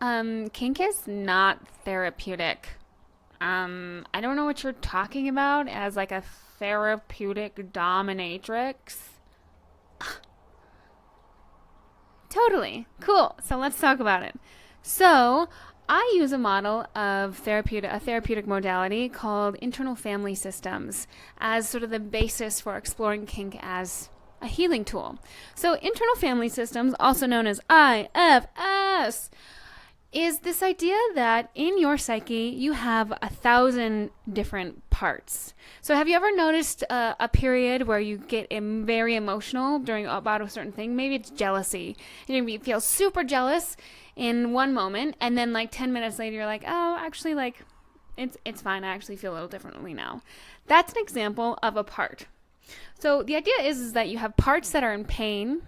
Kink is not therapeutic. I don't know what you're talking about as like a therapeutic dominatrix. Totally. Cool. So let's talk about it. So, I use a model of a therapeutic modality called internal family systems as sort of the basis for exploring kink as a healing tool. So, internal family systems, also known as IFS, is this idea that in your psyche you have 1,000 different parts. So have you ever noticed a period where you get very emotional during about a certain thing? Maybe it's jealousy. And you feel super jealous in one moment, and then like 10 minutes later you're like, oh, actually, like it's fine. I actually feel a little differently now. That's an example of a part. So the idea is that you have parts that are in pain,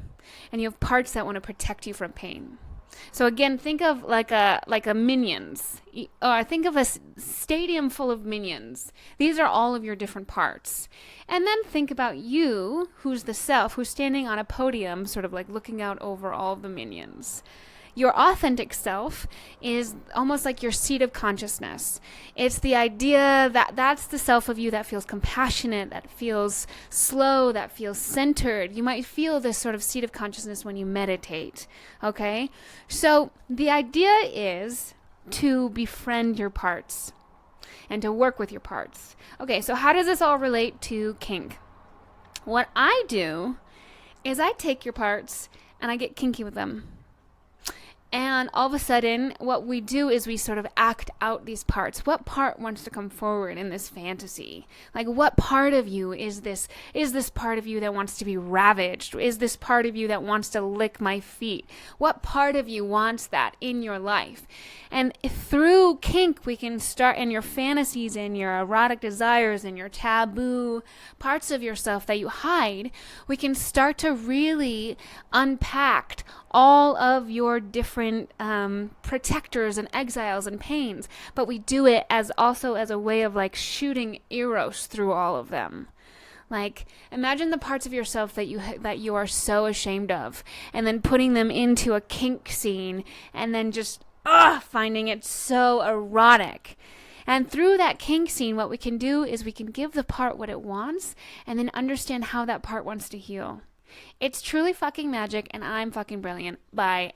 and you have parts that want to protect you from pain. So again, think of like a minions, or think of a stadium full of minions. These are all of your different parts. And then think about you, who's the self, who's standing on a podium, sort of like looking out over all the minions. Your authentic self is almost like your seat of consciousness. It's the idea that that's the self of you that feels compassionate, that feels slow, that feels centered. You might feel this sort of seat of consciousness when you meditate, okay? So the idea is to befriend your parts and to work with your parts. Okay, so how does this all relate to kink? What I do is I take your parts and I get kinky with them. And all of a sudden, what we do is we sort of act out these parts. What part wants to come forward in this fantasy? Like, what part of you is this? Is this part of you that wants to be ravaged? Is this part of you that wants to lick my feet? What part of you wants that in your life? And through kink, we can start in your fantasies and your erotic desires and your taboo parts of yourself that you hide. We can start to really unpack all of your different protectors and exiles and pains, but we do it as also as a way of like shooting eros through all of them. Like, imagine the parts of yourself that you are so ashamed of, and then putting them into a kink scene, and then just finding it so erotic. And through that kink scene, what we can do is we can give the part what it wants, and then understand how that part wants to heal. It's truly fucking magic, and I'm fucking brilliant. Bye.